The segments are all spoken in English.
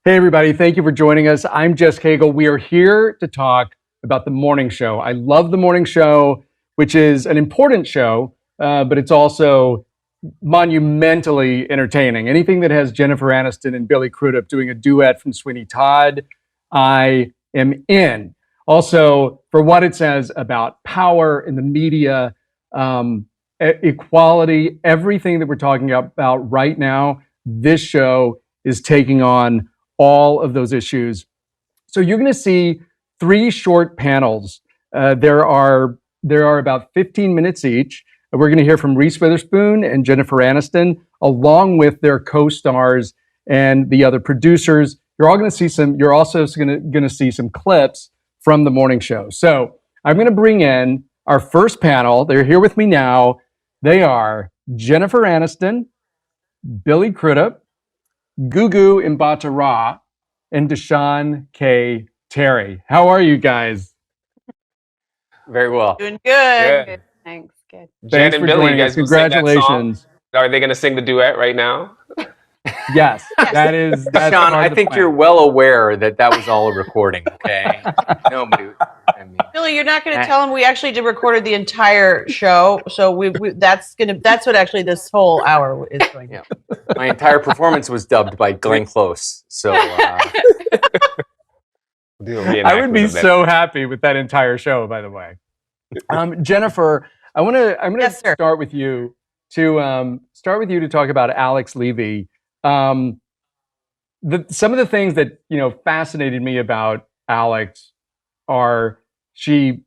Hey, everybody. Thank you for joining us. I'm Jess Cagle. We are here to talk about the morning show. I love the morning show, which is an important show, but it's also monumentally entertaining. Anything that has Jennifer Aniston and Billy Crudup doing a duet from Sweeney Todd, I am in. Also, for what it says about power in the media, equality, everything that we're talking about right now, this show is taking on all of those issues. So you're going to see 3 short panels. There are about 15 minutes each. We're going to hear from Reese Witherspoon and Jennifer Aniston, along with their co-stars and the other producers. You're all going to see some. You're also going to see some clips from the morning show. So I'm going to bring in our first panel. They're here with me now. They are Jennifer Aniston, Billy Crudup, Gugu Mbatha-Raw, and Desean K. Terry. How are you guys? Very well. Doing good. Good. Thanks. Good. Thanks for joining us. Congratulations. Are they going to sing the duet right now? Yes, that's Sean, I think plan. you're well aware that was all a recording, okay? Nobody, I mean, Billy, you're not going to tell him we actually did recorded the entire show, so that's what actually this whole hour is going to be. my entire performance was dubbed by Glenn Close, so I would be so happy with that entire show, by the way. Jennifer, I'm going to start with you to talk about Alex Levy. Some of the things that fascinated me about Alex are she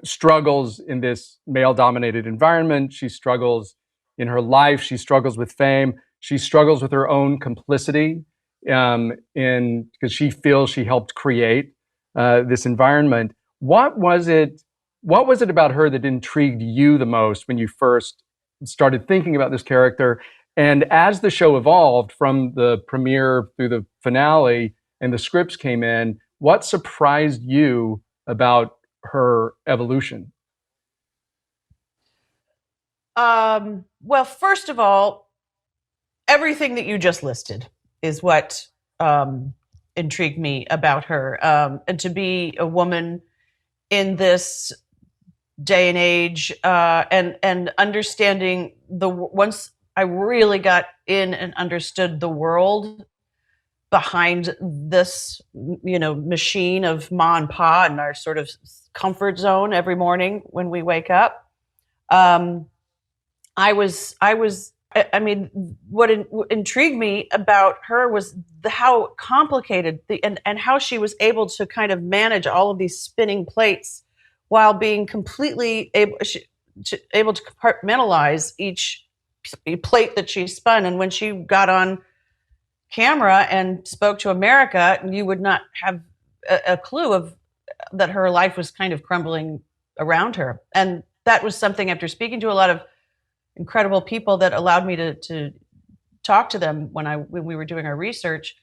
struggles in this male-dominated environment. She struggles in her life. She struggles with fame. She struggles with her own complicity because she feels she helped create this environment. What was it about her that intrigued you the most when you first started thinking about this character? And as the show evolved from the premiere through the finale and the scripts came in, what surprised you about her evolution? Well, first of all, everything that you just listed is what intrigued me about her. And to be a woman in this day and age, and understanding once I really got in and understood the world behind this, machine of ma and pa and our sort of comfort zone every morning when we wake up. What intrigued me about her was how complicated and how she was able to kind of manage all of these spinning plates while being completely able to compartmentalize each plate that she spun. And when she got on camera and spoke to America, you would not have a clue of that her life was kind of crumbling around her. And that was something, after speaking to a lot of incredible people, that allowed me to talk to them when we were doing our research.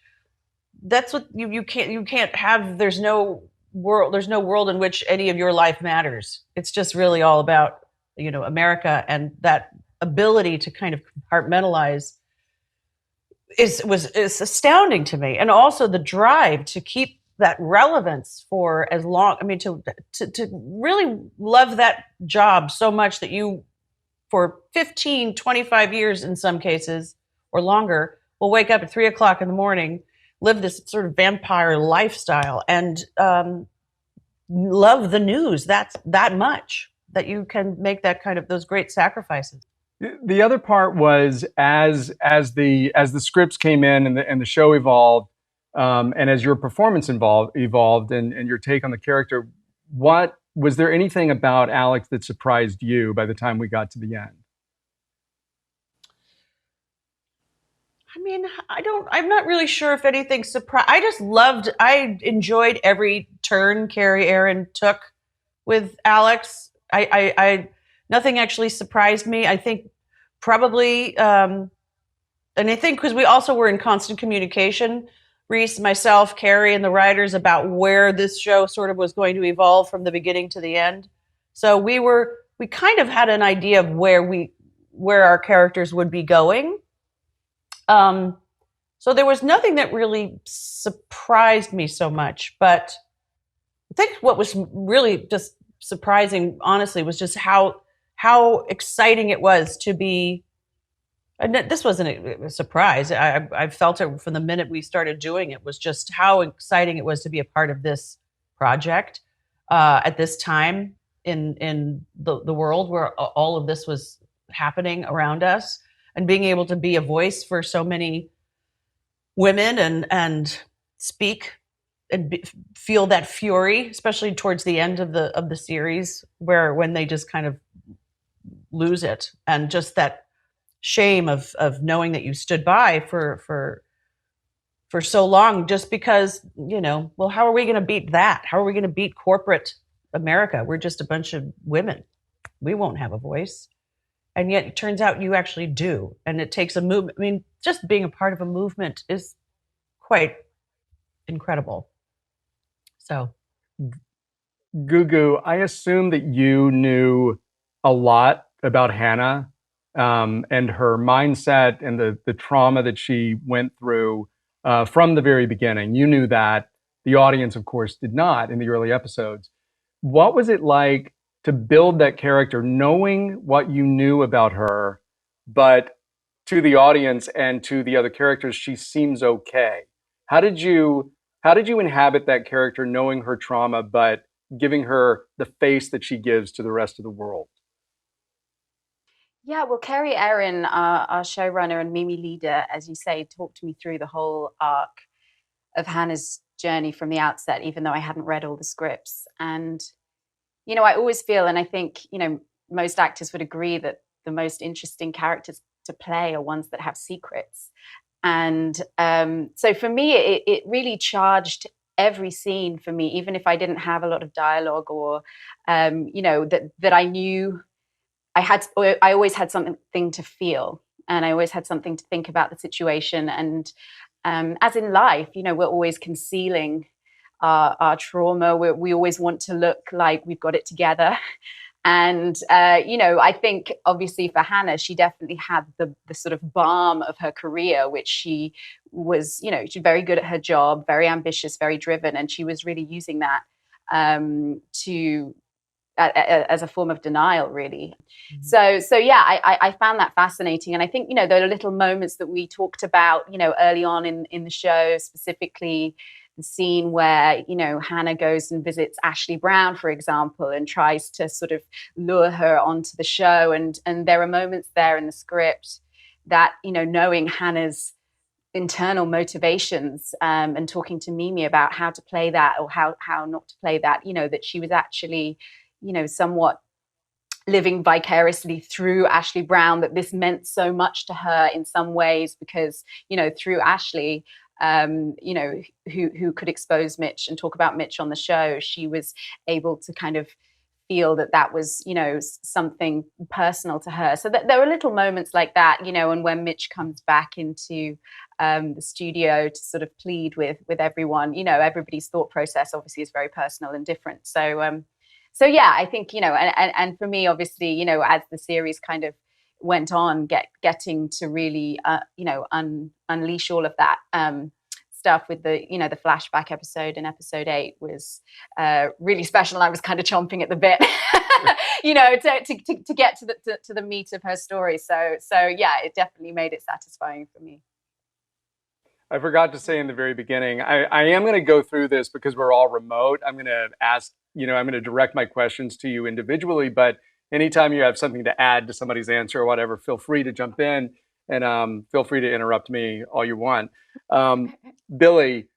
That's what you can't have. There's no world in which any of your life matters. It's just really all about America, and that ability to kind of compartmentalize is astounding to me. And also the drive to keep that relevance for as long, to really love that job so much that you, for 15, 25 years in some cases, or longer, will wake up at 3:00 in the morning, live this sort of vampire lifestyle, and love the news that much that you can make that kind of those great sacrifices. The other part was as the scripts came in and the show evolved, and as your performance evolved and your take on the character, was there anything about Alex that surprised you by the time we got to the end? I'm not really sure if anything surprised. I enjoyed every turn Kerry Ehrin took with Alex. Nothing actually surprised me. I think probably, and I think because we also were in constant communication, Reese, myself, Kerry, and the writers, about where this show sort of was going to evolve from the beginning to the end. So we kind of had an idea of where our characters would be going. So there was nothing that really surprised me so much. But I think what was really just surprising, honestly, was just how exciting it was to be. And this wasn't a surprise. I felt it from the minute we started doing it, was just how exciting it was to be a part of this project at this time in the world where all of this was happening around us, and being able to be a voice for so many women and speak and feel that fury, especially towards the end of the series, when they just kind of lose it, and just that shame of knowing that you stood by for so long, just because, well, how are we going to beat that? How are we going to beat corporate America? We're just a bunch of women. We won't have a voice. And yet it turns out you actually do. And it takes a movement. I mean, just being a part of a movement is quite incredible. So, Gugu, I assume that you knew a lot about Hannah and her mindset and the trauma that she went through from the very beginning. You knew that. The audience, of course, did not in the early episodes. What was it like to build that character, knowing what you knew about her, but to the audience and to the other characters, she seems okay? How did you inhabit that character, knowing her trauma, but giving her the face that she gives to the rest of the world? Yeah, well, Kerry, Ehrin, our showrunner and Mimi leader, as you say, talked me through the whole arc of Hannah's journey from the outset, even though I hadn't read all the scripts. And, I always feel, and I think, most actors would agree, that the most interesting characters to play are ones that have secrets. And so for me, it really charged every scene for me, even if I didn't have a lot of dialogue or, that I knew I always had something to feel, and I always had something to think about the situation. And as in life, we're always concealing our trauma. We always want to look like we've got it together. And, I think obviously for Hannah, she definitely had the sort of balm of her career, which she was, she's very good at her job, very ambitious, very driven. And she was really using that as a form of denial, really. Mm-hmm. So yeah, I found that fascinating. And I think, there are little moments that we talked about, early on in the show, specifically the scene where, Hannah goes and visits Ashley Brown, for example, and tries to sort of lure her onto the show. And there are moments there in the script that, knowing Hannah's internal motivations and talking to Mimi about how to play that or how not to play that, that she was actually, somewhat living vicariously through Ashley Brown, that this meant so much to her in some ways because, through Ashley, who could expose Mitch and talk about Mitch on the show, she was able to kind of feel that was, something personal to her. So that there were little moments like that, and when Mitch comes back into the studio to sort of plead with everyone, everybody's thought process obviously is very personal and different. So yeah, I think, and for me, obviously, as the series kind of went on, getting to really, unleash all of that stuff with the, the flashback episode in episode 8 was really special. I was kind of chomping at the bit, to get to the meat of her story. So yeah, it definitely made it satisfying for me. I forgot to say in the very beginning, I am going to go through this because we're all remote. I'm going to ask, I'm going to direct my questions to you individually, but anytime you have something to add to somebody's answer or whatever, feel free to jump in and feel free to interrupt me all you want. Billy,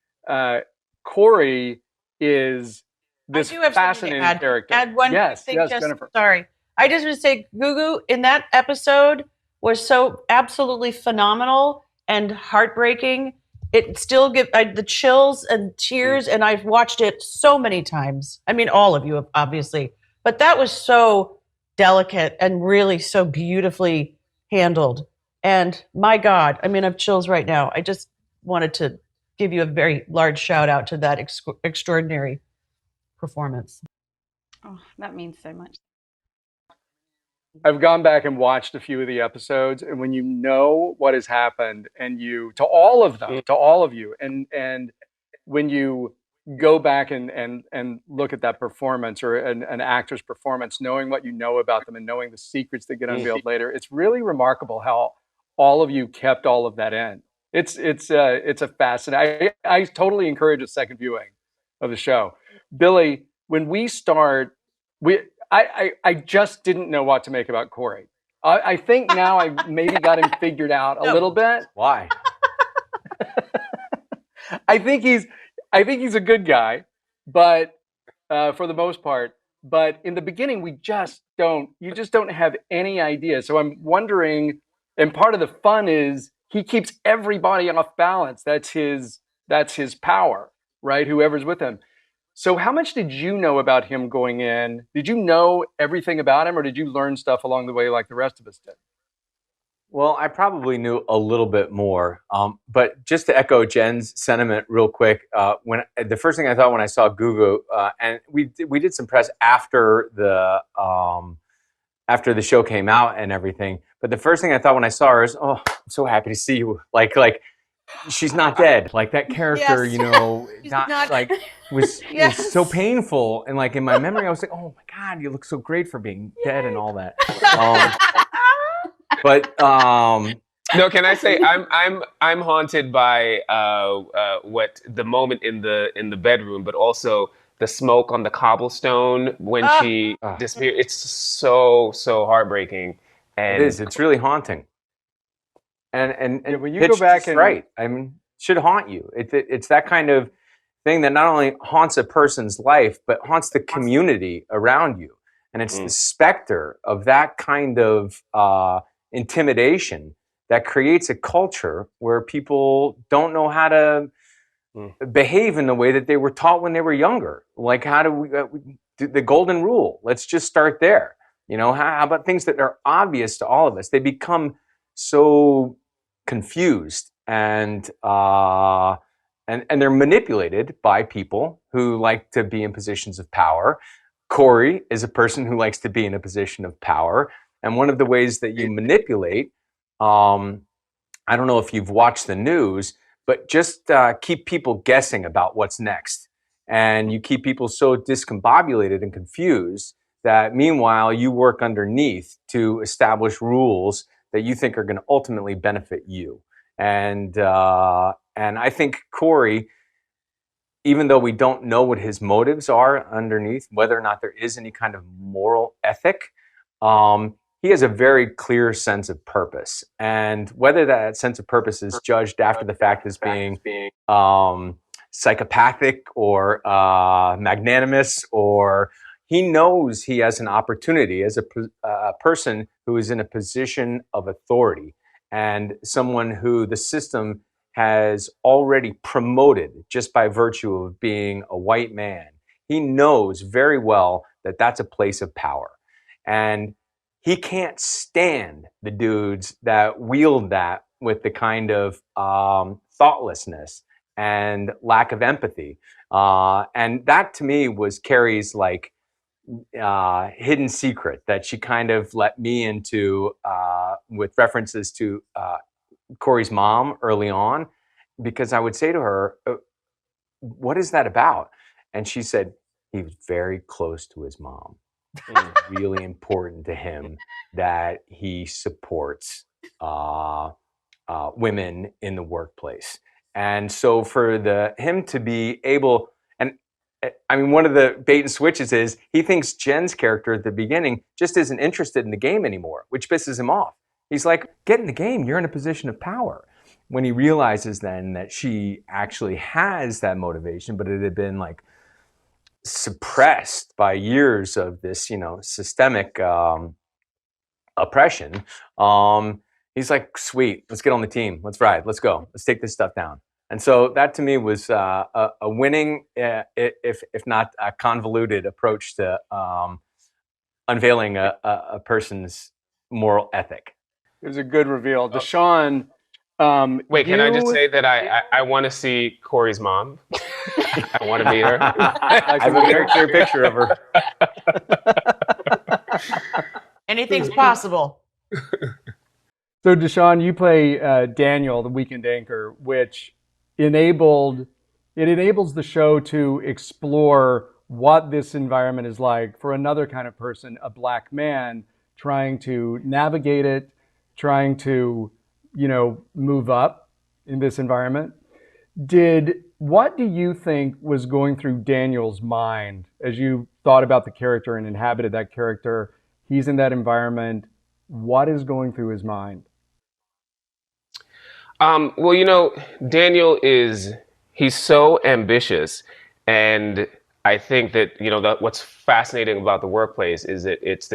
Corey is this fascinating character. Add one thing, yes, Jennifer. Sorry. I just want to say Gugu in that episode was so absolutely phenomenal and heartbreaking. It still gives the chills and tears, and I've watched it so many times. I mean, all of you have, obviously, but that was so delicate and really so beautifully handled. And my God, I mean, I have chills right now. I just wanted to give you a very large shout out to that extraordinary performance. Oh, that means so much. I've gone back and watched a few of the episodes, and when you know what has happened, and to all of them, to all of you, and when you go back and look at that performance or an actor's performance, knowing what you know about them and knowing the secrets that get unveiled later, it's really remarkable how all of you kept all of that in. It's a fascinating. I totally encourage a second viewing of the show. Billy, when we start, I just didn't know what to make about Corey. I think now I maybe got him figured out a little bit. Why? I think he's a good guy, but for the most part. But in the beginning, you just don't have any idea. So I'm wondering, and part of the fun is he keeps everybody off balance. That's his power, right? Whoever's with him. So how much did you know about him going in? Did you know everything about him, or did you learn stuff along the way like the rest of us did? Well, I probably knew a little bit more, but just to echo Jen's sentiment real quick, when the first thing I thought when I saw Gugu, and we did some press after the show came out and everything, but the first thing I thought when I saw her is, oh, I'm so happy to see you. Like she's not dead. Like that character, Yes. not like was so painful, and like in my memory, I was like, oh my God, you look so great for being dead and all that. But no, can I say I'm haunted by what the moment in the bedroom, but also the smoke on the cobblestone when she disappeared. It's so heartbreaking. And it is. It's really haunting. And when you go back and right, I mean, should haunt you. It's that kind of thing that not only haunts a person's life, but haunts the community around you. And it's the specter of that kind of intimidation that creates a culture where people don't know how to behave in the way that they were taught when they were younger. Like, how do we do the golden rule? Let's just start there. How about things that are obvious to all of us? They become so confused and they're manipulated by people who like to be in positions of power. Corey is a person who likes to be in a position of power. And one of the ways that you manipulate, I don't know if you've watched the news, but just keep people guessing about what's next. And you keep people so discombobulated and confused that meanwhile you work underneath to establish rules that you think are going to ultimately benefit you. And I think Corey, even though we don't know what his motives are underneath, whether or not there is any kind of moral ethic, he has a very clear sense of purpose. And whether that sense of purpose is judged after the fact as being psychopathic or magnanimous, or he knows he has an opportunity as a person who is in a position of authority and someone who the system has already promoted just by virtue of being a white man. He knows very well that that's a place of power. And he can't stand the dudes that wield that with the kind of thoughtlessness and lack of empathy. And that to me was Kerry's hidden secret that she kind of let me into with references to Corey's mom early on, because I would say to her, what is that about? And she said, he was very close to his mom. It was really important to him that he supports women in the workplace. And so for him to be able, and I mean, one of the bait and switches is he thinks Jen's character at the beginning just isn't interested in the game anymore, which pisses him off. He's like, get in the game, you're in a position of power. When he realizes then that she actually has that motivation, but it had been suppressed by years of this, systemic oppression. He's like, sweet, let's get on the team. Let's ride. Let's go. Let's take this stuff down. And so that to me was a winning, if not a convoluted approach to unveiling a person's moral ethic. It was a good reveal. Desean. Wait, can I just say that I want to see Corey's mom? I want to meet her. I have a very clear picture of her. Anything's possible. So, Desean, you play Daniel, the weekend anchor, which enables the show to explore what this environment is like for another kind of person, a black man trying to navigate it, trying to, move up in this environment. What do you think was going through Daniel's mind as you thought about the character and inhabited that character? He's in that environment. What is going through his mind? Well, Daniel he's so ambitious. And I think that, what's fascinating about the workplace is that it's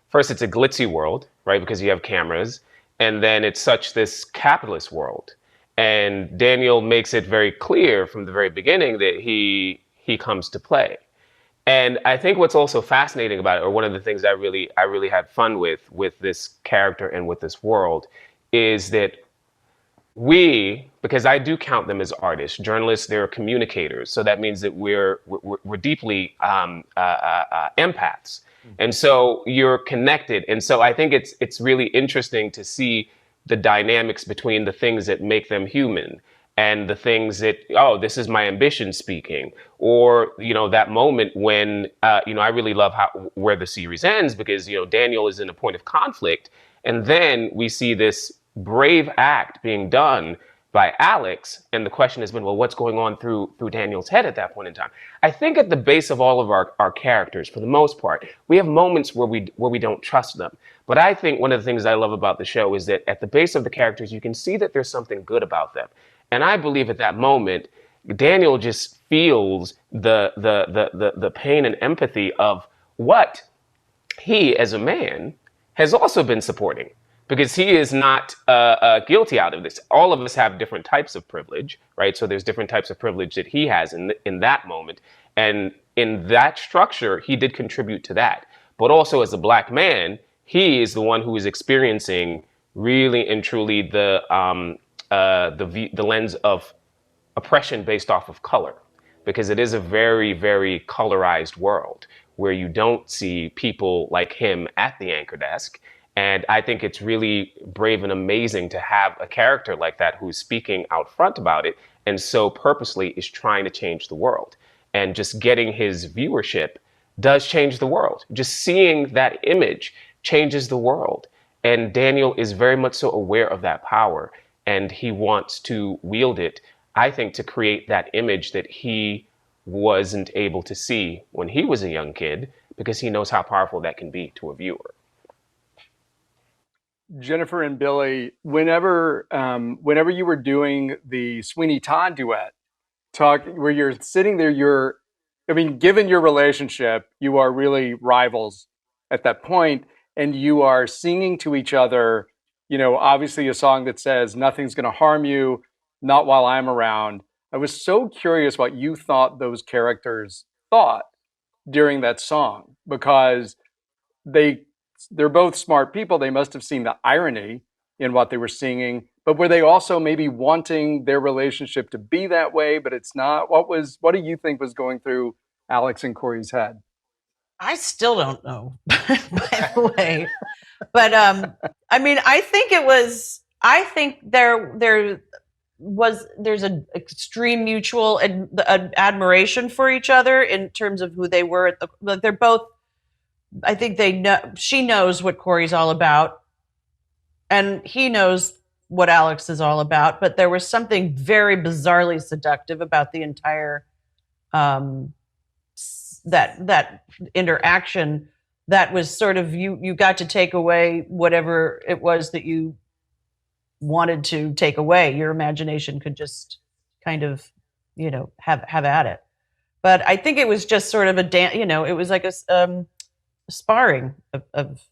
first, it's a glitzy world, right? Because you have cameras. And then it's this capitalist world. And Daniel makes it very clear from the very beginning that he comes to play. And I think what's also fascinating about it, or one of the things I really had fun with this character and with this world, is that because I do count them as artists, journalists, they're communicators. So that means that we're deeply empaths. And so you're connected. And so I think it's really interesting to see the dynamics between the things that make them human and the things that, this is my ambition speaking, or, that moment when, I really love where the series ends because, Daniel is in a point of conflict. And then we see this brave act being done by Alex. And the question has been, well, what's going on through Daniel's head at that point in time? I think at the base of all of our characters, for the most part, we have moments where we don't trust them. But I think one of the things I love about the show is that at the base of the characters, you can see that there's something good about them. And I believe at that moment, Daniel just feels the pain and empathy of what he, as a man, has also been supporting. Because he is not guilty out of this. All of us have different types of privilege, right? So there's different types of privilege that he has in that moment. And in that structure, he did contribute to that. But also as a black man, he is the one who is experiencing really and truly the lens of oppression based off of color. Because it is a very, very colorized world where you don't see people like him at the anchor desk. And I think it's really brave and amazing to have a character like that who's speaking out front about it and so purposely is trying to change the world. And just getting his viewership does change the world. Just seeing that image changes the world. And Daniel is very much so aware of that power. And he wants to wield it, I think, to create that image that he wasn't able to see when he was a young kid, because he knows how powerful that can be to a viewer. Jennifer and Billy, whenever you were doing the Sweeney Todd duet, where you're sitting there, given your relationship, you are really rivals at that point, and you are singing to each other, obviously a song that says, nothing's going to harm you, not while I'm around. I was so curious what you thought those characters thought during that song, because they're both smart people. They must have seen the irony in what they were singing, but were they also maybe wanting their relationship to be that way, but it's not? What do you think was going through Alex and Corey's head? I still don't know, by the way. But I think there's an extreme mutual admiration for each other in terms of who they were they're both, I think they know, she knows what Corey's all about and he knows what Alex is all about, but there was something very bizarrely seductive about the entire that interaction that was sort of, you got to take away whatever it was that you wanted to take away. Your imagination could just kind of, have at it. But I think it was just sort of a it was like a sparring of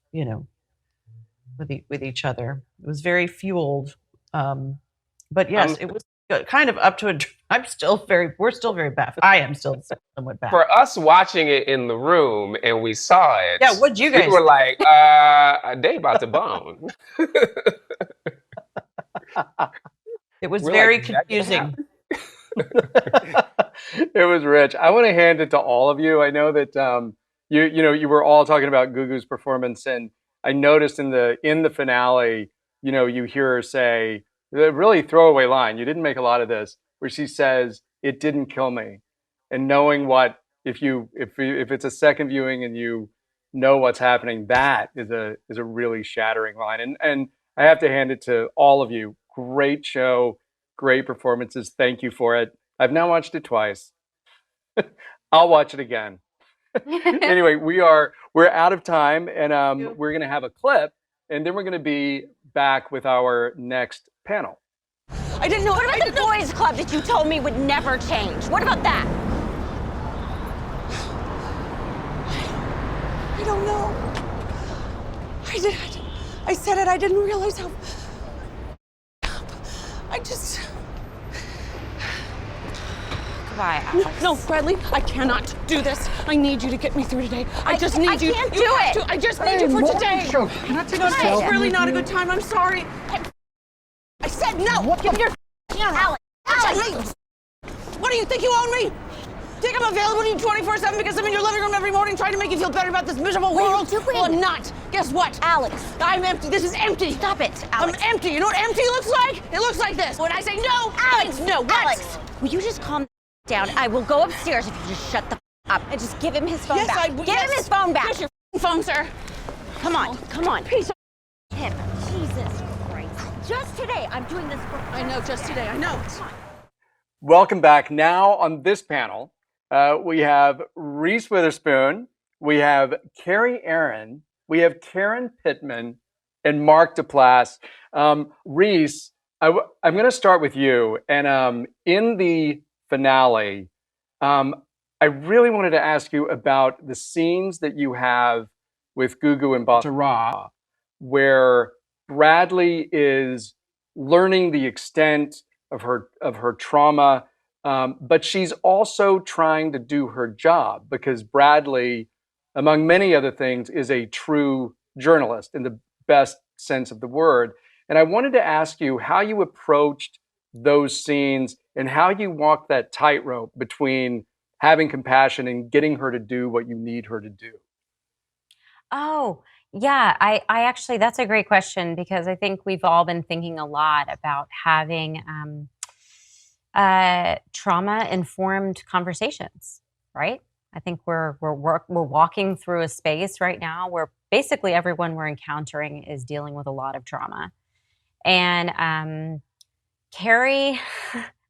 with each other. It was very fueled. But yes, it was kind of up to a. We're still very baffled. I am still somewhat baffled. For us watching it in the room and we saw it. Yeah, what'd you guys? We were like, they about to bone. It was very confusing. It was rich. I want to hand it to all of you. I know that you were all talking about Gugu's performance, and I noticed in the finale, you hear her say the really throwaway line. You didn't make a lot of this, where she says, "It didn't kill me," and knowing what if it's a second viewing and you know what's happening, that is a really shattering line. And I have to hand it to all of you. Great show, great performances. Thank you for it. I've now watched it twice. I'll watch it again. Anyway, we're out of time, and we're gonna have a clip, and then we're gonna be back with our next panel. I didn't know. What about the boys' club that you told me would never change? What about that? I don't know. I said it. I didn't realize how. I just. Goodbye, Alex. No, Bradley, I cannot do this. I need you to get me through today. I just need you. I can't do it. I just need you for today. Can I take No, it's really not a good time. I'm sorry. I said no. Give me your Alex. Alex. What do you think you own me? Think I'm available to you 24/7 because I'm in your living room every morning trying to make you feel better about this miserable world? Well, I'm not. Guess what? Alex. I'm empty. This is empty. Stop it, Alex. I'm empty. You know what empty looks like? It looks like this. When I say no, Alex. no. What? Alex, will you just calm down? I will go upstairs if you just shut the up and just give him his phone Yes, back. I will. Give him his phone back. Here's your phone, sir. Come on, come on. Piece of Him. Jesus Christ. Just today, I'm doing this for. I know, just today. I know. Welcome back. Now on this panel, we have Reese Witherspoon, we have Kerry Ehrin, we have Karen Pittman, and Mark Duplass. Reese, I'm going to start with you. And in the finale, I really wanted to ask you about the scenes that you have with Gugu and Mbatha-Raw, where Bradley is learning the extent of her trauma, but she's also trying to do her job because Bradley, among many other things, is a true journalist in the best sense of the word. And I wanted to ask you how you approached those scenes and how you walked that tightrope between having compassion and getting her to do what you need her to do. Oh, yeah. I actually, that's a great question because I think we've all been thinking a lot about having trauma-informed conversations, right? I think we're walking through a space right now where basically everyone we're encountering is dealing with a lot of trauma. And Kerry,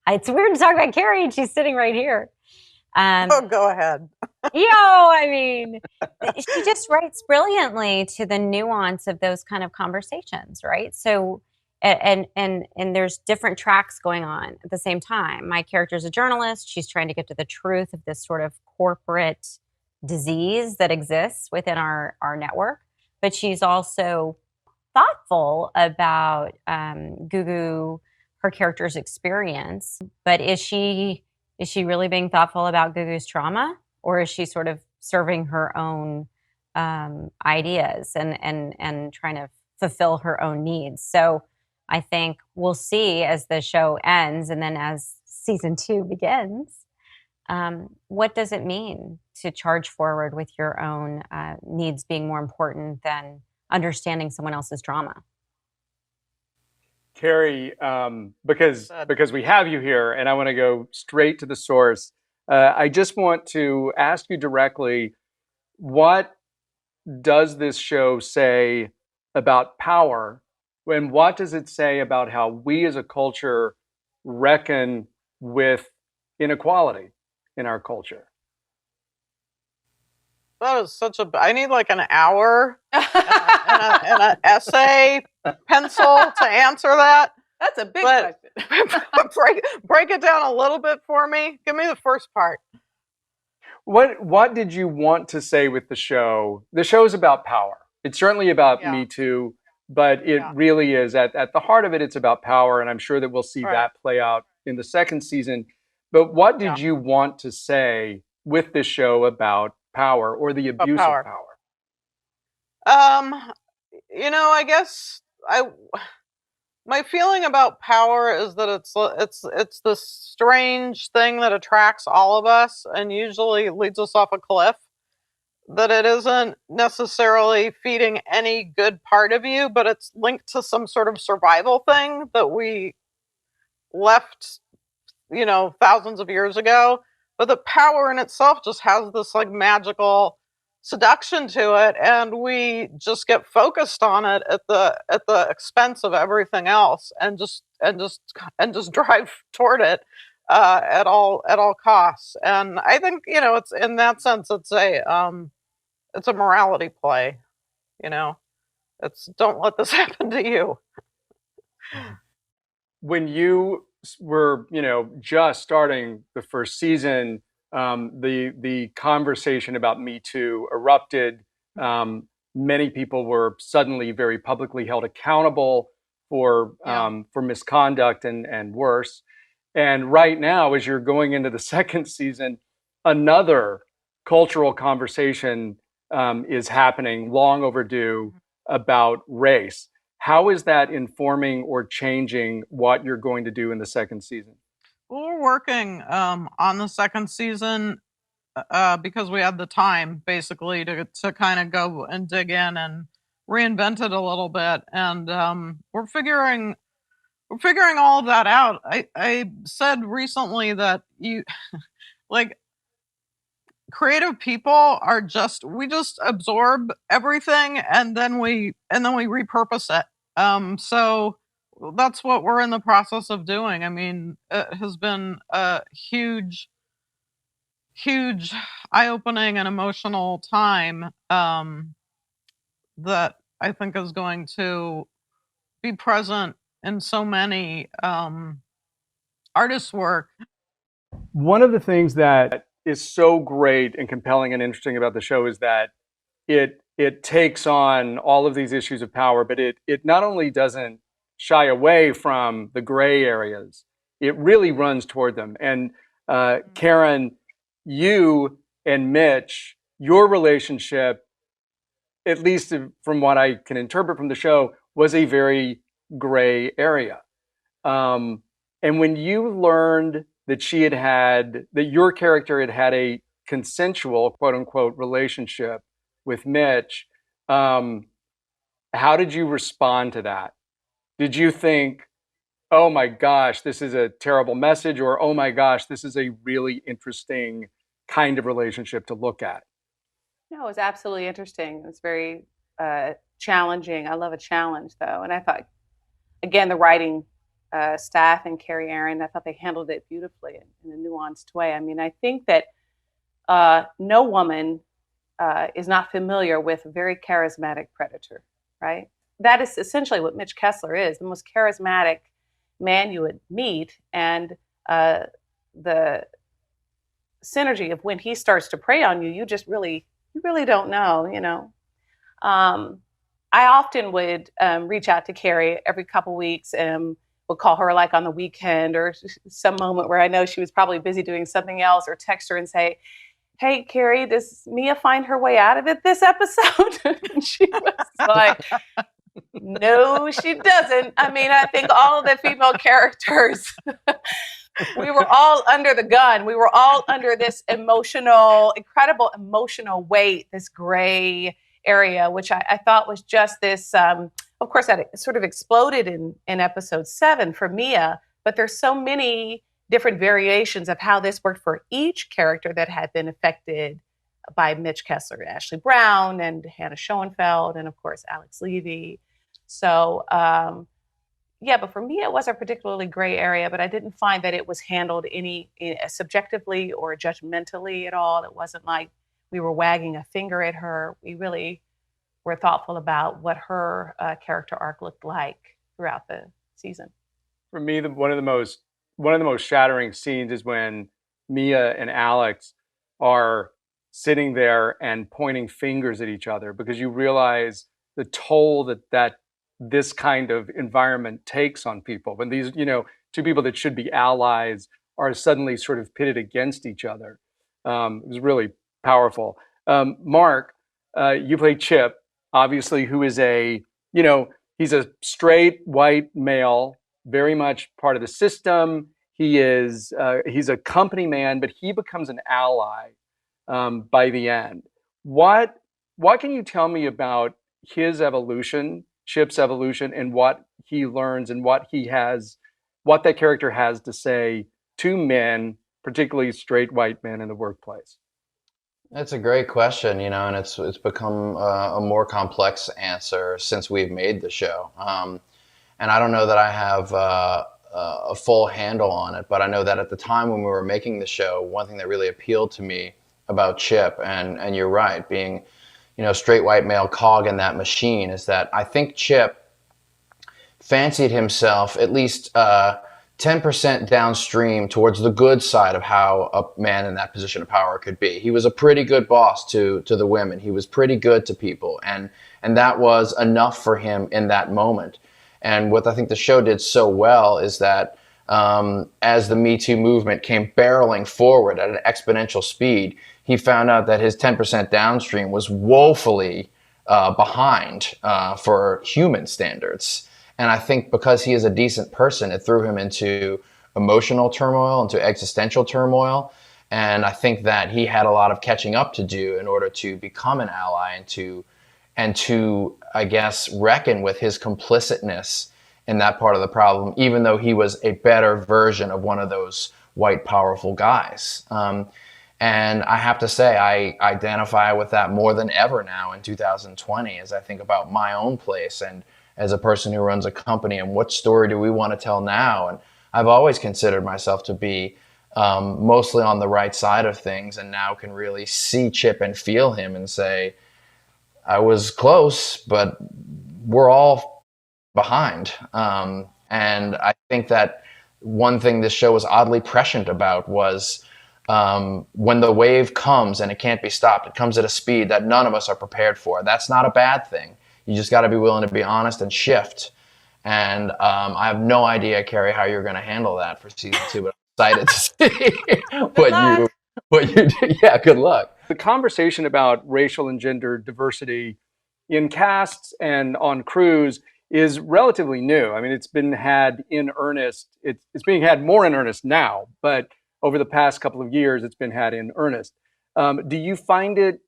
it's weird to talk about Kerry, and she's sitting right here. Go ahead. I mean, she just writes brilliantly to the nuance of those kind of conversations, right? So, and there's different tracks going on at the same time. My character is a journalist. She's trying to get to the truth of this sort of corporate disease that exists within our network, but she's also thoughtful about Gugu, her character's experience. But is she really being thoughtful about Gugu's trauma, or is she sort of serving her own ideas and trying to fulfill her own needs? So I think we'll see as the show ends and then as season 2 begins, what does it mean to charge forward with your own needs being more important than understanding someone else's trauma? Kerry, because we have you here and I want to go straight to the source, I just want to ask you directly, what does this show say about power? And what does it say about how we as a culture reckon with inequality in our culture? That was such a. I need like an hour and an essay pencil to answer that. That's a big question. break it down a little bit for me. Give me the first part. What did you want to say with the show? The show is about power. It's certainly about Me Too, but it really is at the heart of it. It's about power, and I'm sure that we'll see that play out in the second season. But what did you want to say with this show about power or the abuse of power? I guess my feeling about power is that it's this strange thing that attracts all of us and usually leads us off a cliff. that it isn't necessarily feeding any good part of you, but it's linked to some sort of survival thing that we left, thousands of years ago. But the power in itself just has this like magical seduction to it, and we just get focused on it at the expense of everything else, and just drive toward it at all costs. And I think it's in that sense it's a morality play. It's don't let this happen to you. When you were, just starting the first season, the conversation about Me Too erupted. Many people were suddenly very publicly held accountable for misconduct and worse. And right now, as you're going into the second season, another cultural conversation is happening, long overdue, about race. How is that informing or changing what you're going to do in the second season? We're working on the second season because we had the time basically to kind of go and dig in and reinvent it a little bit, and we're figuring all of that out. I said recently that you like creative people are we just absorb everything and then we repurpose it. So that's what we're in the process of doing. I mean, it has been a huge eye-opening and emotional time that I think is going to be present in so many artists' work. One of the things that is so great and compelling and interesting about the show is that it takes on all of these issues of power, but it not only doesn't shy away from the gray areas, it really runs toward them. And Karen, you and Mitch, your relationship, at least from what I can interpret from the show, was a very gray area. And when you learned that that your character had a consensual, quote unquote, relationship with Mitch, how did you respond to that? Did you think, oh my gosh, this is a terrible message, or oh my gosh, this is a really interesting kind of relationship to look at? No, it was absolutely interesting. It was very challenging. I love a challenge, though. And I thought, again, the writing staff and Kerry, Ehrin, I thought they handled it beautifully in a nuanced way. I mean, I think that no woman is not familiar with a very charismatic predator, right? That is essentially what Mitch Kessler is, the most charismatic man you would meet. And the synergy of when he starts to prey on you, you really don't know, I often would reach out to Kerry every couple weeks and would call her like on the weekend or some moment where I know she was probably busy doing something else, or text her and say, hey, Kerry, does Mia find her way out of it this episode? And she was like, no, she doesn't. I mean, I think all of the female characters, we were all under the gun. We were all under this incredible emotional weight, this gray area, which I thought was just this, of course, that sort of exploded in episode 7 for Mia, but there's so many different variations of how this worked for each character that had been affected by Mitch Kessler, Ashley Brown and Hannah Schoenfeld, and of course, Alex Levy. So, but for me, it wasn't a particularly gray area, but I didn't find that it was handled any subjectively or judgmentally at all. It wasn't like we were wagging a finger at her. We really were thoughtful about what her character arc looked like throughout the season. For me, one of the most shattering scenes is when Mia and Alex are sitting there and pointing fingers at each other, because you realize the toll that this kind of environment takes on people. When these, two people that should be allies are suddenly sort of pitted against each other. It was really powerful. Mark, you play Chip, obviously, who is he's a straight white male, very much part of the system. He's a company man, but he becomes an ally by the end. what can you tell me about his evolution, Chip's evolution, and what he learns and what that character has to say to men, particularly straight white men in the workplace? That's a great question, and it's become a more complex answer since we've made the show. And I don't know that I have a full handle on it, but I know that at the time when we were making the show, one thing that really appealed to me about Chip, and you're right, being, straight white male cog in that machine, is that I think Chip fancied himself at least 10% downstream towards the good side of how a man in that position of power could be. He was a pretty good boss to the women. He was pretty good to people, and that was enough for him in that moment. And what I think the show did so well is that as the Me Too movement came barreling forward at an exponential speed, he found out that his 10% downstream was woefully behind for human standards. And I think because he is a decent person, it threw him into emotional turmoil, into existential turmoil. And I think that he had a lot of catching up to do in order to become an ally and to, I guess, reckon with his complicitness in that part of the problem, even though he was a better version of one of those white, powerful guys. And I have to say, I identify with that more than ever now in 2020 as I think about my own place and as a person who runs a company, and what story do we want to tell now? And I've always considered myself to be mostly on the right side of things, and now can really see Chip and feel him and say, I was close, but we're all behind. And I think that one thing this show was oddly prescient about was when the wave comes and it can't be stopped, it comes at a speed that none of us are prepared for. That's not a bad thing. You just got to be willing to be honest and shift. And I have no idea, Kerry, how you're going to handle that for season 2, but I'm excited to see what you do. Yeah, good luck. The conversation about racial and gender diversity in casts and on crews is relatively new. I mean, it's been had in earnest. It's being had more in earnest now, but over the past couple of years, it's been had in earnest. Do you find it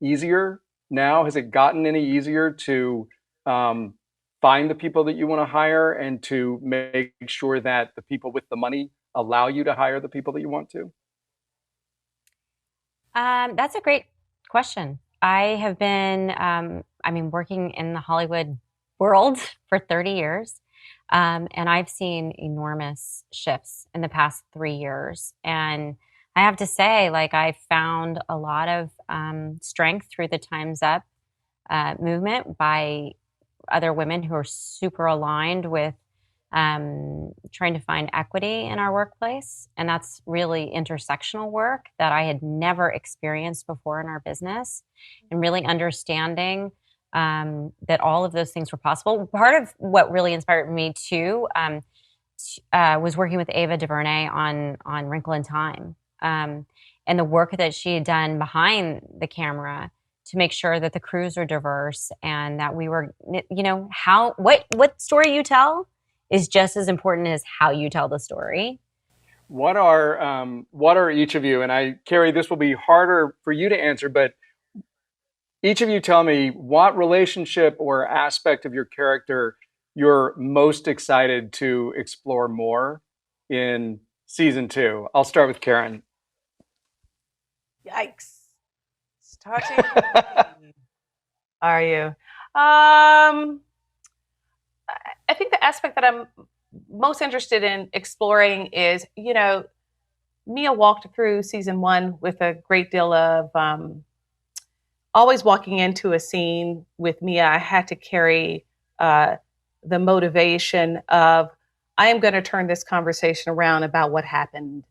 easier now? Has it gotten any easier to find the people that you want to hire and to make sure that the people with the money allow you to hire the people that you want to? That's a great question. I have been, working in the Hollywood world for 30 years. And I've seen enormous shifts in the past 3 years. And I have to say, I found a lot of strength through the Time's Up movement by other women who are super aligned with trying to find equity in our workplace. And that's really intersectional work that I had never experienced before in our business, and really understanding that all of those things were possible. Part of what really inspired me too was working with Ava DuVernay on Wrinkle in Time, and the work that she had done behind the camera to make sure that the crews are diverse and that we were, what story you tell is just as important as how you tell the story. What are each of you, and Kerry, this will be harder for you to answer, but each of you tell me what relationship or aspect of your character you're most excited to explore more in season 2. I'll start with Karen. Yikes. Starting. Are you? I think the aspect that I'm most interested in exploring is, Mia walked through season 1 with a great deal of always walking into a scene with Mia. I had to carry the motivation of, I am going to turn this conversation around about what happened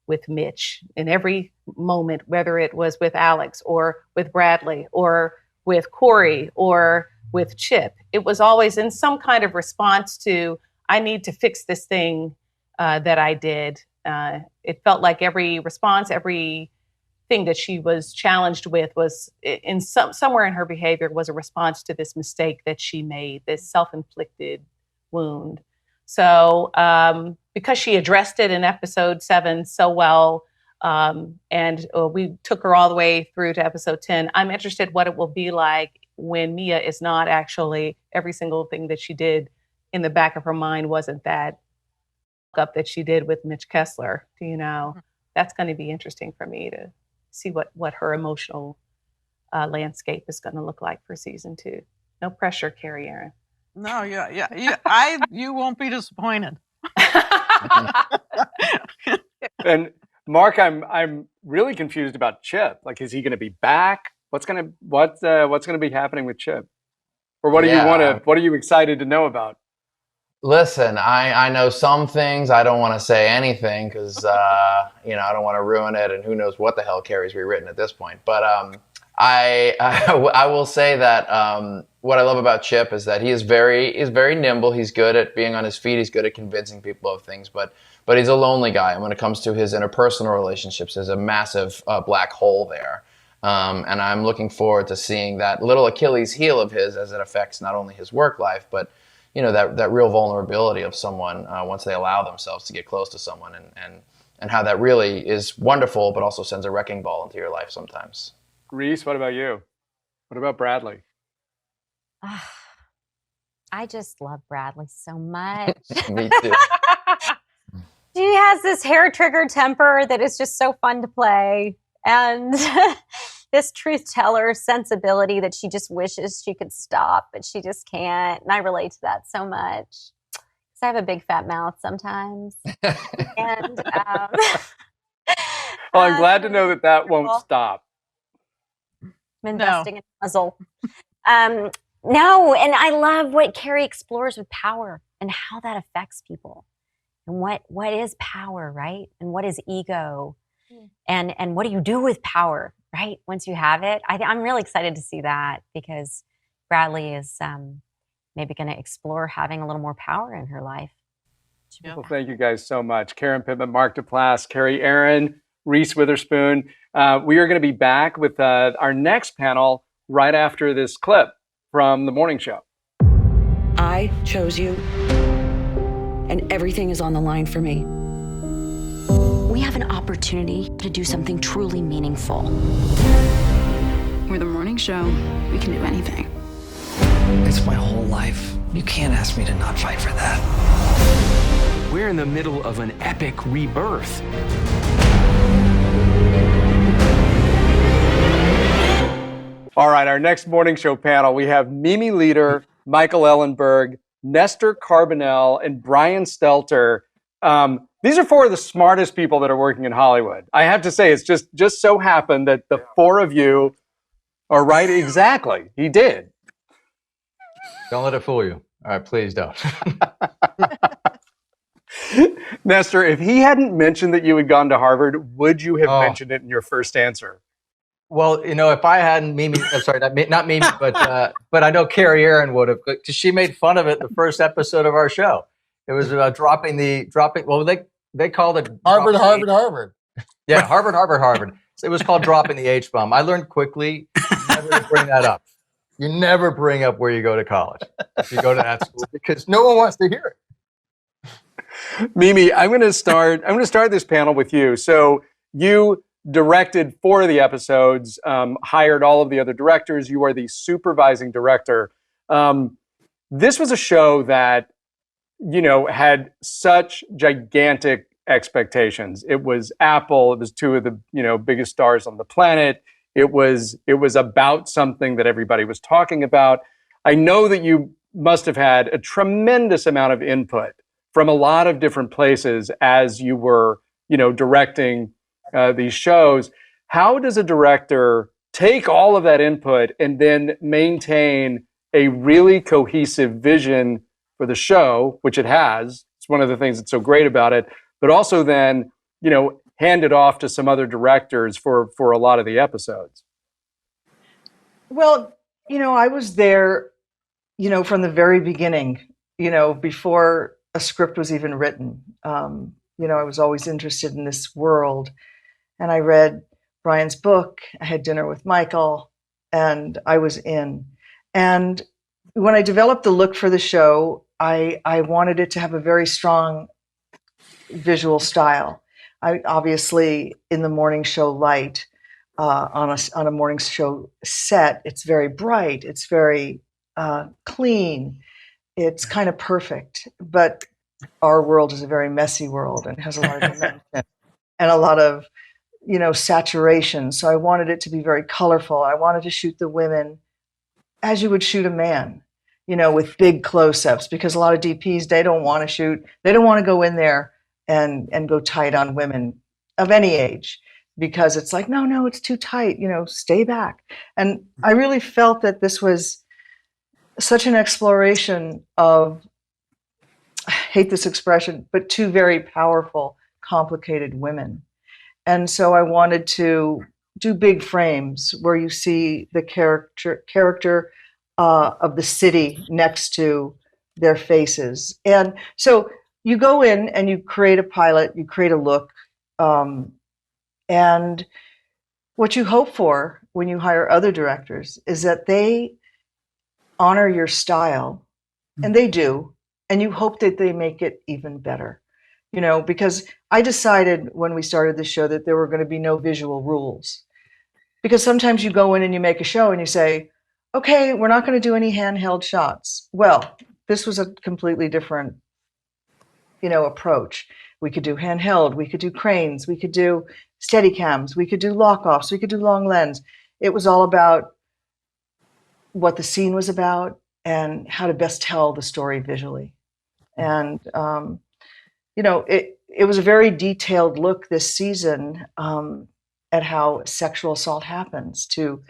with Mitch in every moment, whether it was with Alex or with Bradley or with Corey or with Chip. It was always in some kind of response to, I need to fix this thing that I did. It felt like every response, every thing that she was challenged with was in somewhere in her behavior was a response to this mistake that she made, this self-inflicted wound. So because she addressed it in episode 7 so well, And we took her all the way through to episode 10. I'm interested what it will be like when Mia is not actually, every single thing that she did in the back of her mind wasn't that up that she did with Mitch Kessler. You know, that's going to be interesting for me to see what her emotional landscape is going to look like for season 2. No pressure, Kerry, Ehrin. No, you won't be disappointed. And Mark, I'm really confused about Chip. Like, is he going to be back? What's gonna be happening with Chip? Or what are you excited to know about? Listen, I know some things. I don't want to say anything because I don't want to ruin it, and who knows what the hell Kerry's rewritten at this point. But I will say that what I love about Chip is that he's very nimble. He's good at being on his feet. He's good at convincing people of things, but he's a lonely guy. And when it comes to his interpersonal relationships, there's a massive black hole there. And I'm looking forward to seeing that little Achilles heel of his as it affects not only his work life, but that real vulnerability of someone once they allow themselves to get close to someone, and how that really is wonderful, but also sends a wrecking ball into your life sometimes. Reese, what about you? What about Bradley? I just love Bradley so much. Me too. She has this hair trigger temper that is just so fun to play. And this truth teller sensibility that she just wishes she could stop, but she just can't. And I relate to that so much. Because I have a big fat mouth sometimes. And well, I'm glad to know that won't stop. I'm investing in muzzle. No, and I love what Kerry explores with power and how that affects people. And what is power, right? And what is ego? And what do you do with power, right? Once you have it. I'm really excited to see that because Bradley is maybe going to explore having a little more power in her life. Well, thank you guys so much. Karen Pittman, Mark Duplass, Kerry Ehrin, Reese Witherspoon. We are going to be back with our next panel right after this clip from the morning show. I chose you, and everything is on the line for me. We have an opportunity to do something truly meaningful. We're the morning show. We can do anything. It's my whole life. You can't ask me to not fight for that. We're in the middle of an epic rebirth. All right, our next morning show panel, we have Mimi Leader, Michael Ellenberg, Nestor Carbonell, and Brian Stelter. These are 4 of the smartest people that are working in Hollywood. I have to say, it's just so happened that the 4 of you are right. Exactly. He did. Don't let it fool you. All right, please don't. Nestor, if he hadn't mentioned that you had gone to Harvard, would you have mentioned it in your first answer? Well, if I hadn't Mimi, I'm sorry, not Mimi, but I know Kerry Ehrin would have, because she made fun of it the first episode of our show. It was about dropping. Well, they called it Harvard. Yeah, Harvard. So it was called dropping the H-bomb. I learned quickly never to bring that up. You never bring up where you go to college if you go to that school because no one wants to hear it. Mimi, I'm going to start this panel with you. So you directed 4 of the episodes, hired all of the other directors. You are the supervising director. This was a show that, had such gigantic expectations. It was Apple. It was 2 of the, biggest stars on the planet. It was about something that everybody was talking about. I know that you must have had a tremendous amount of input from a lot of different places as you were, directing these shows. How does a director take all of that input and then maintain a really cohesive vision for the show, which it has? It's one of the things that's so great about it, but also then, hand it off to some other directors for a lot of the episodes. Well, I was there, from the very beginning, before a script was even written. I was always interested in this world. And I read Brian's book, I had dinner with Michael, and I was in. And when I developed the look for the show, I wanted it to have a very strong visual style. I obviously in the morning show light on a morning show set, it's very bright, it's very clean, it's kind of perfect. But our world is a very messy world and has a lot of dimension and a lot of saturation. So I wanted it to be very colorful. I wanted to shoot the women as you would shoot a man, with big close-ups, because a lot of DPs, they don't want to go in there and go tight on women of any age, because it's like, no, it's too tight, stay back. And I really felt that this was such an exploration of, I hate this expression, but two very powerful, complicated women. And so I wanted to do big frames where you see the character of the city next to their faces. And so you go in and you create a pilot, you create a look, and what you hope for when you hire other directors is that they honor your style, and they do, and you hope that they make it even better. Because I decided when we started the show that there were going to be no visual rules. Because sometimes you go in and you make a show and you say, okay, we're not going to do any handheld shots. Well, this was a completely different, approach. We could do handheld, we could do cranes, we could do steady cams, we could do lock-offs, we could do long lens. It was all about what the scene was about and how to best tell the story visually. And, it was a very detailed look this season at how sexual assault happens to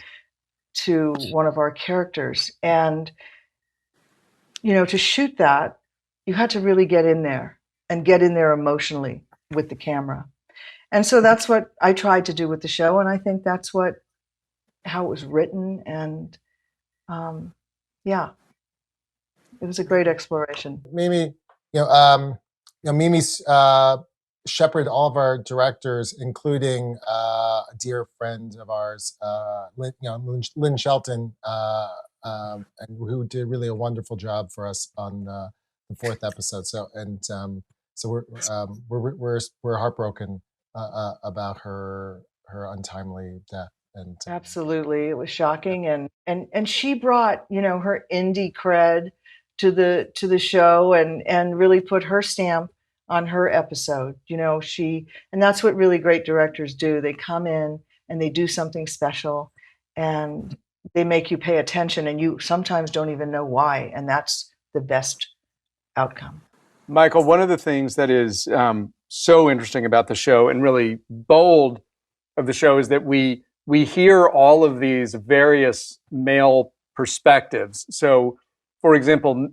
one of our characters. And, to shoot that, you had to really get in there emotionally with the camera. And so that's what I tried to do with the show. And I think that's how it was written. And it was a great exploration. Mimi, Mimi's shepherded all of our directors, including a dear friend of ours, Lynn Shelton, and who did really a wonderful job for us on the fourth episode. So we're heartbroken about her untimely death. And absolutely, it was shocking, and she brought her indie cred to the show and really put her stamp on her episode. And that's what really great directors do. They come in and they do something special, and they make you pay attention, and you sometimes don't even know why, and that's the best outcome. Michael, one of the things that is so interesting about the show and really bold of the show is that we hear all of these various male perspectives. So, for example,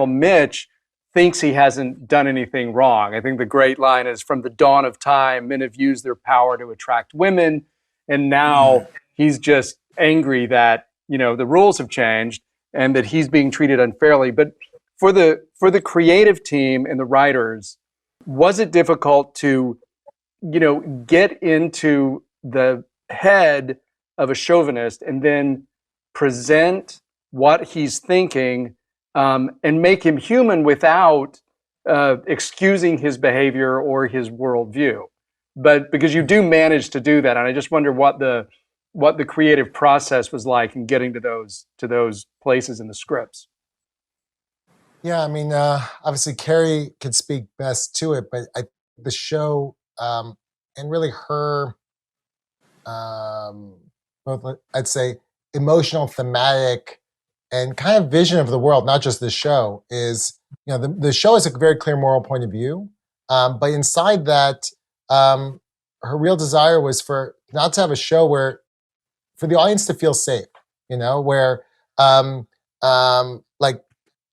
Mitch thinks he hasn't done anything wrong. I think the great line is, from the dawn of time, men have used their power to attract women, and now he's just angry that the rules have changed and that he's being treated unfairly. But for the creative team and the writers, was it difficult to get into the head of a chauvinist and then present what he's thinking and make him human without excusing his behavior or his worldview? But because you do manage to do that, and I just wonder what the creative process was like in getting to those places in the scripts. Yeah, I mean, obviously Kerry could speak best to it, but the show and really her, both, I'd say, emotional, thematic, and kind of vision of the world, not just the show, is, the show has a very clear moral point of view, but inside that, her real desire was for not to have a show for the audience to feel safe, where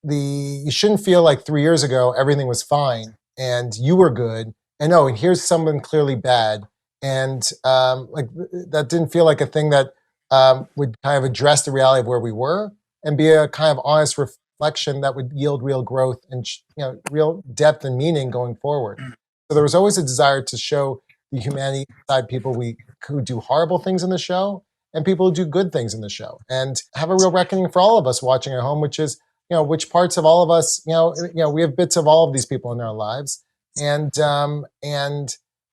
you shouldn't feel like 3 years ago everything was fine and you were good, and here's someone clearly bad, and that didn't feel like a thing that would kind of address the reality of where we were and be a kind of honest reflection that would yield real growth and real depth and meaning going forward. So there was always a desire to show the humanity inside people who do horrible things in the show and people who do good things in the show, and have a real reckoning for all of us watching at home, which is, which parts of all of us, we have bits of all of these people in our lives, and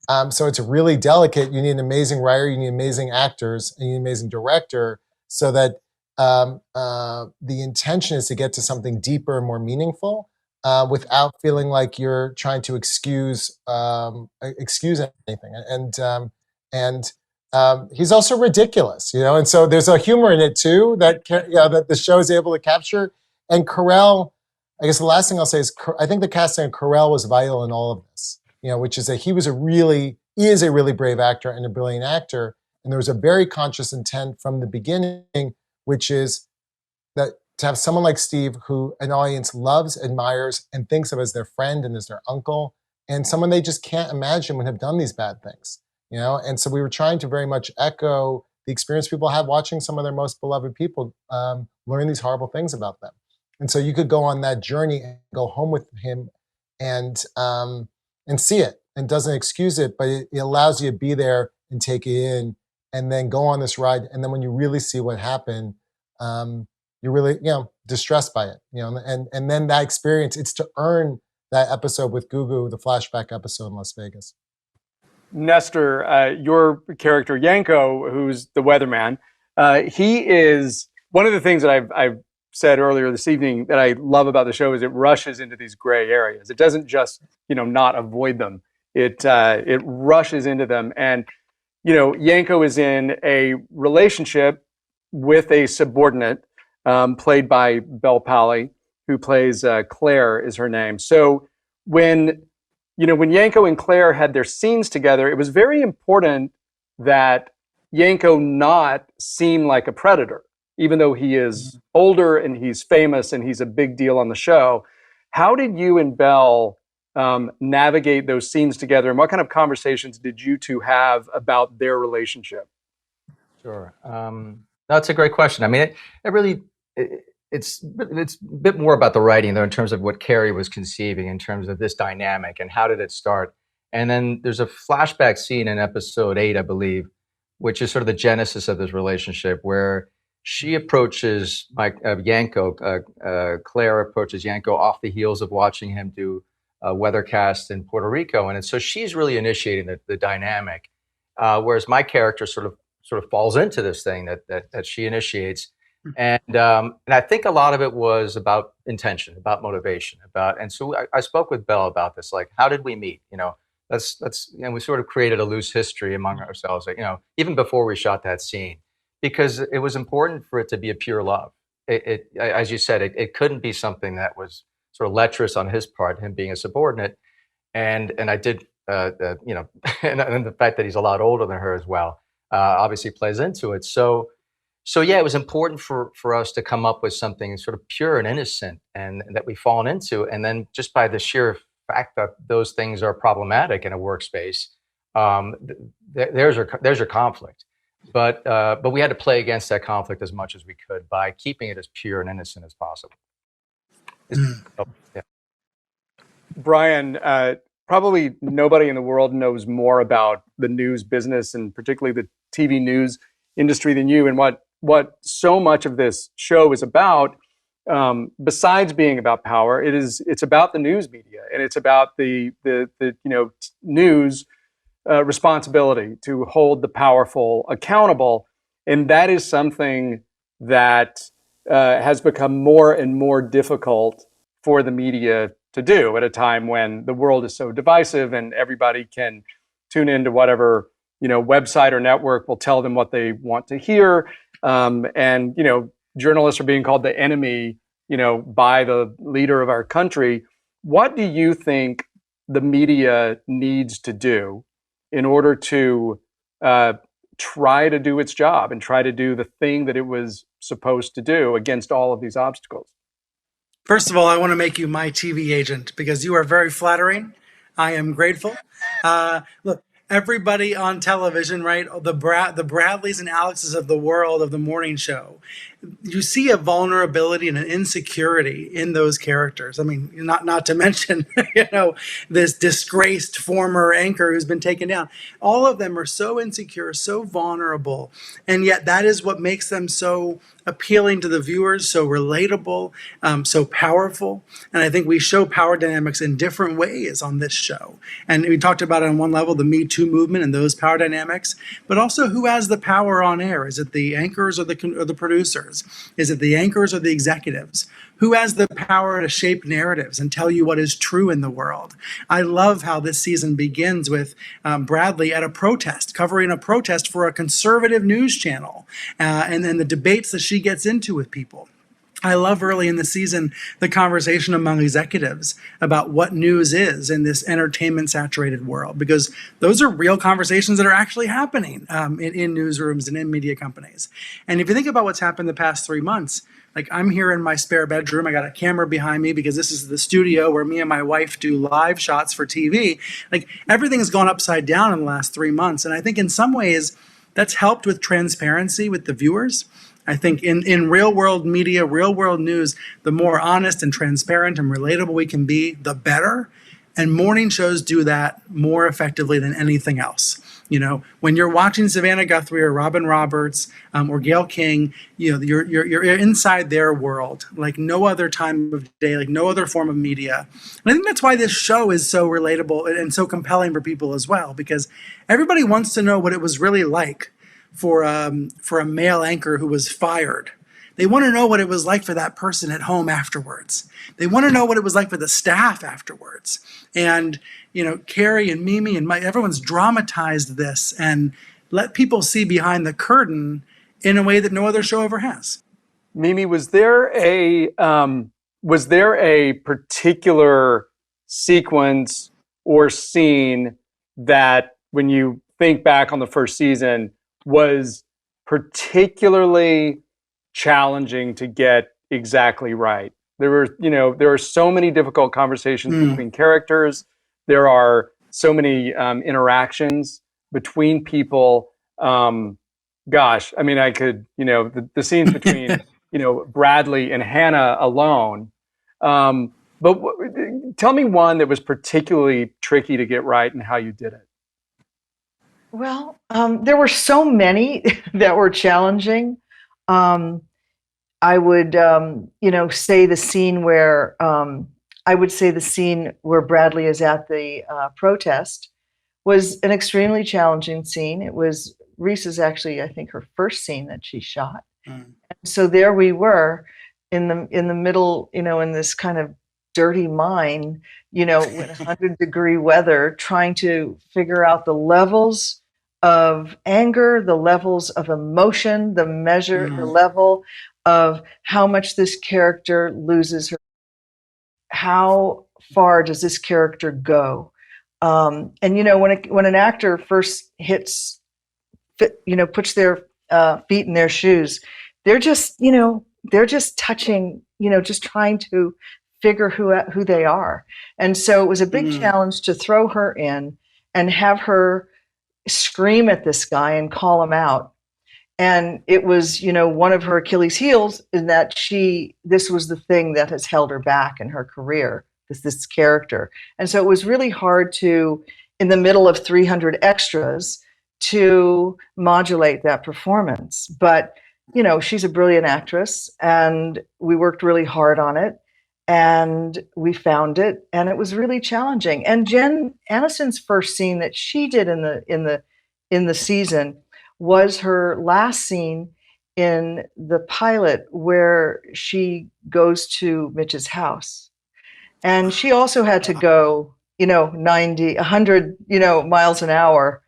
So it's really delicate. You need an amazing writer, you need amazing actors, and you need an amazing director, so that the intention is to get to something deeper and more meaningful, without feeling like you're trying to excuse anything. And he's also ridiculous, and so there's a humor in it too that that the show is able to capture. And Carell, I guess the last thing I'll say is I think the casting of Carell was vital in all of this, which is that he is a really brave actor and a brilliant actor. And there was a very conscious intent from the beginning, which is that to have someone like Steve, who an audience loves, admires, and thinks of as their friend and as their uncle, and someone they just can't imagine would have done these bad things, And so we were trying to very much echo the experience people have watching some of their most beloved people learn these horrible things about them. And so you could go on that journey and go home with him and see it. And doesn't excuse it, but it allows you to be there and take it in, and then go on this ride. And then when you really see what happened, you're really, distressed by it, and then that experience, it's to earn that episode with Gugu, the flashback episode in Las Vegas. Nestor, your character Yanko, who's the weatherman, he is one of the things that I've said earlier this evening that I love about the show is it rushes into these gray areas. It doesn't just, not avoid them. It rushes into them. And, Yanko is in a relationship with a subordinate, played by Belle Pally, who plays Claire is her name. So when Yanko and Claire had their scenes together, it was very important that Yanko not seem like a predator, even though he is older and he's famous and he's a big deal on the show. How did you and Belle navigate those scenes together, and what kind of conversations did you two have about their relationship? Sure. That's a great question. I mean, it's a bit more about the writing, though, in terms of what Kerry was conceiving in terms of this dynamic and how did it start. And then there's a flashback scene in episode 8, I believe, which is sort of the genesis of this relationship, where she approaches Yanko, Claire approaches Yanko off the heels of watching him do a weathercast in Puerto Rico. And so she's really initiating the dynamic, whereas my character sort of falls into this thing that she initiates. And I think a lot of it was about intention, about motivation, and so I spoke with Belle about this, like, how did we meet? And we sort of created a loose history among ourselves, even before we shot that scene, because it was important for it to be a pure love. It as you said, it couldn't be something that was sort of lecherous on his part, him being a subordinate, and I did, and the fact that he's a lot older than her as well, obviously plays into it. So yeah, it was important for us to come up with something sort of pure and innocent, and that we've fallen into. And then just by the sheer fact that those things are problematic in a workspace, there's your conflict. But we had to play against that conflict as much as we could by keeping it as pure and innocent as possible. Yeah. Brian, probably nobody in the world knows more about the news business and particularly the TV news industry than you, and what so much of this show is about, besides being about power, it's about the news media, and it's about the news responsibility to hold the powerful accountable, and that is something that has become more and more difficult for the media to do at a time when the world is so divisive and everybody can tune into whatever website or network will tell them what they want to hear. And journalists are being called the enemy, by the leader of our country. What do you think the media needs to do in order to try to do its job and try to do the thing that it was supposed to do against all of these obstacles? First of all, I want to make you my TV agent because you are very flattering. I am grateful. Look, everybody on television, right? The Bradleys and Alexes of the world of the morning show, you see a vulnerability and an insecurity in those characters. I mean, not to mention, this disgraced former anchor who's been taken down. All of them are so insecure, so vulnerable, and yet that is what makes them so appealing to the viewers, so relatable, so powerful. And I think we show power dynamics in different ways on this show. And we talked about it on one level, the Me Too movement and those power dynamics, but also who has the power on air? Is it the anchors or the producers? Is it the anchors or the executives? Who has the power to shape narratives and tell you what is true in the world? I love how this season begins with Bradley at a protest, covering a protest for a conservative news channel, and then the debates that she gets into with people. I love early in the season the conversation among executives about what news is in this entertainment-saturated world, because those are real conversations that are actually happening in newsrooms and in media companies. And if you think about what's happened the past 3 months, like I'm here in my spare bedroom, I got a camera behind me because this is the studio where me and my wife do live shots for TV. Like everything's gone upside down in the last 3 months. And I think in some ways that's helped with transparency with the viewers. I think in real world media, real world news, the more honest and transparent and relatable we can be, the better. And morning shows do that more effectively than anything else. When you're watching Savannah Guthrie or Robin Roberts or Gayle King, you're inside their world like no other time of day, like no other form of media. And I think that's why this show is so relatable and so compelling for people as well, because everybody wants to know what it was really like for a male anchor who was fired. They want to know what it was like for that person at home afterwards. They want to know what it was like for the staff afterwards. And, Kerry and Mimi and everyone's dramatized this and let people see behind the curtain in a way that no other show ever has. Mimi, was there a particular sequence or scene that, when you think back on the first season, was particularly challenging to get exactly right? There are so many difficult conversations between characters. There are so many interactions between people. Gosh, I mean, I could, the scenes between, Bradley and Hannah alone. But tell me one that was particularly tricky to get right and how you did it. Well, there were so many that were challenging. I would, say the scene where Bradley is at the protest was an extremely challenging scene. It was Reese's actually, I think, her first scene that she shot. And so there we were in the middle, in this kind of dirty mine, with 100-degree weather, trying to figure out the levels of anger, the levels of emotion, the level of how much this character loses her. How far does this character go? And when an actor first puts their feet in their shoes, they're just touching, just trying to figure who they are. And so it was a big challenge to throw her in and have her scream at this guy and call him out. And it was, one of her Achilles heels in that this was the thing that has held her back in her career, this character. And so it was really hard to, in the middle of 300 extras, to modulate that performance. But, she's a brilliant actress and we worked really hard on it and we found it, and it was really challenging. And Jen Aniston's first scene that she did in the season was her last scene in the pilot, where she goes to Mitch's house. And she also had to go, 100, miles an hour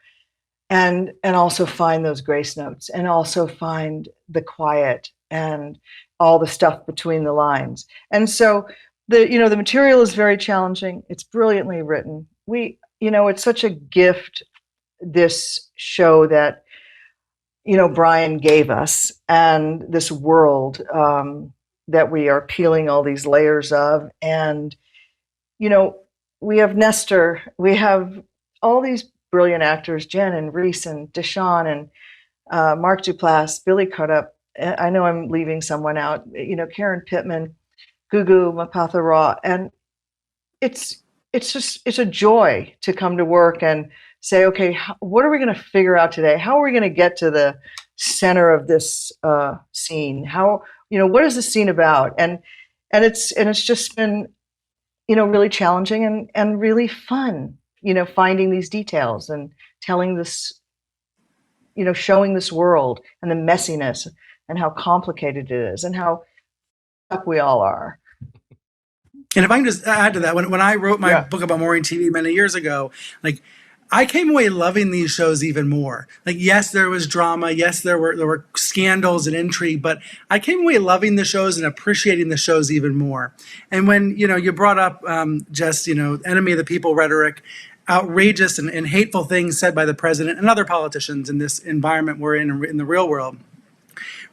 and also find those grace notes and also find the quiet and all the stuff between the lines. And so the material is very challenging. It's brilliantly written. It's such a gift, this show that, Brian gave us, and this world that we are peeling all these layers of. And, we have Nestor, we have all these brilliant actors, Jen and Reese and Desean and Mark Duplass, Billy Crudup, I know I'm leaving someone out, Karen Pittman, Gugu, Mbatha-Raw, and it's a joy to come to work and say, okay, what are we going to figure out today? How are we going to get to the center of this scene? What is the scene about? And it's just been, really challenging and really fun, finding these details and telling this, showing this world and the messiness and how complicated it is and how up we all are. And if I can just add to that, when I wrote my book about morning TV many years ago, like I came away loving these shows even more. Like, yes, there was drama. Yes, there were scandals and intrigue, but I came away loving the shows and appreciating the shows even more. And when, you brought up just, enemy of the people rhetoric, outrageous and hateful things said by the president and other politicians in this environment we're in the real world.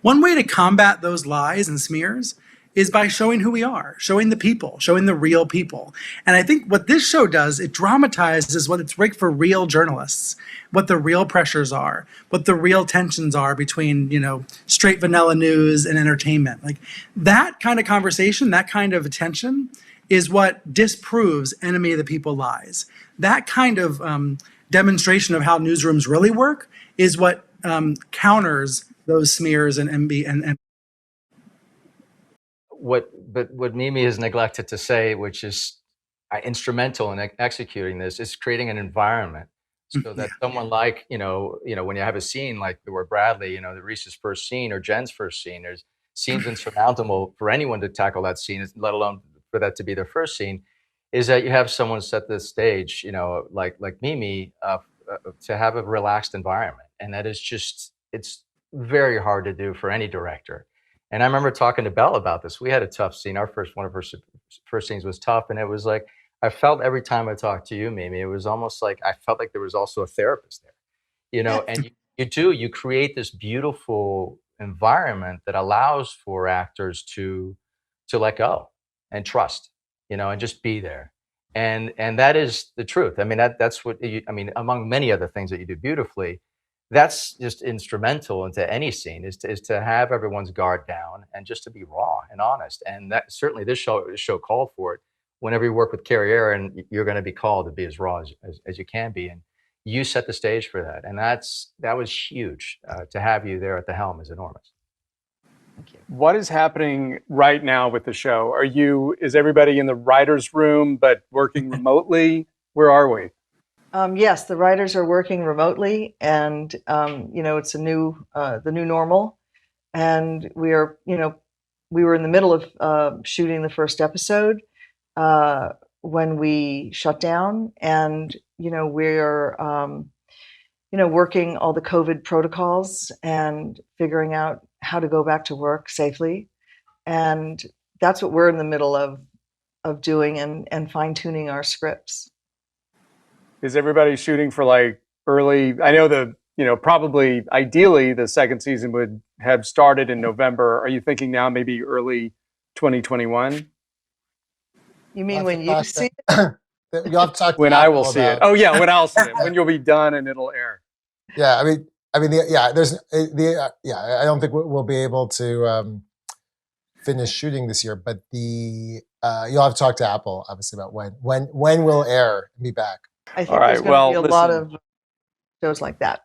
One way to combat those lies and smears is by showing who we are, showing the people, showing the real people. And I think what this show does, it dramatizes what it's like for real journalists, what the real pressures are, what the real tensions are between, straight vanilla news and entertainment. Like that kind of conversation, that kind of attention is what disproves enemy of the people lies. That kind of demonstration of how newsrooms really work is what counters those smears and What Mimi has neglected to say, which is instrumental in executing this, is creating an environment so that someone like, when you have a scene like where Bradley, the Reese's first scene or Jen's first scene, there's scenes insurmountable for anyone to tackle that scene, let alone for that to be their first scene, is that you have someone set the stage, like Mimi, to have a relaxed environment. And that is just, it's very hard to do for any director. And I remember talking to Belle about this. We had a tough scene. One of her first scenes was tough. And it was like, I felt every time I talked to you, Mimi, it was almost like I felt like there was also a therapist there, and you create this beautiful environment that allows for actors to let go and trust, and just be there. And that is the truth. I mean, that's what among many other things that you do beautifully, that's just instrumental into any scene is to have everyone's guard down and just to be raw and honest. And that certainly this show called for it. Whenever you work with Kerry, Ehrin, you're going to be called to be as raw as you can be. And you set the stage for that. And that was huge. To have you there at the helm is enormous. Thank you. What is happening right now with the show? Is everybody in the writer's room but working remotely? Where are we? Yes, the writers are working remotely, and it's the new normal. And we were in the middle of shooting the first episode when we shut down, and we're working all the COVID protocols and figuring out how to go back to work safely, and that's what we're in the middle of doing and fine tuning our scripts. Is everybody shooting for like early? I know probably ideally the second season would have started in November. Are you thinking now maybe early 2021? You mean when you see it? You'll have to talk to when I will Apple see it. about Oh yeah, when I'll see it. When you'll be done and it'll air. Yeah, I don't think we'll be able to finish shooting this year, but you'll have to talk to Apple obviously about when we'll air and be back. I think there's going to be a lot of shows like that.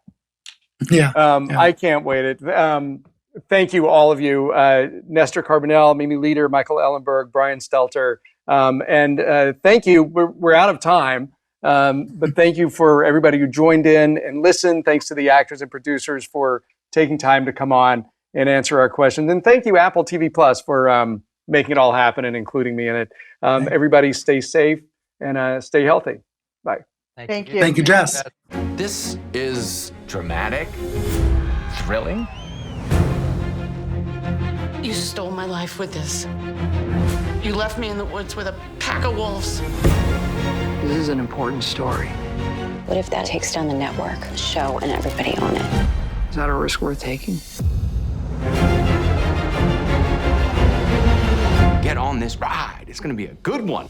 Yeah. I can't wait. Thank you, all of you. Nestor Carbonell, Mimi Leader, Michael Ellenberg, Brian Stelter. And thank you. We're out of time. But thank you for everybody who joined in and listened. Thanks to the actors and producers for taking time to come on and answer our questions. And thank you, Apple TV Plus, for making it all happen and including me in it. Everybody stay safe and stay healthy. Bye. Thank you. Thank you, Jess. This is dramatic, thrilling. You stole my life with this. You left me in the woods with a pack of wolves. This is an important story. What if that takes down the network, the show, and everybody on it? Is that a risk worth taking? Get on this ride. It's going to be a good one.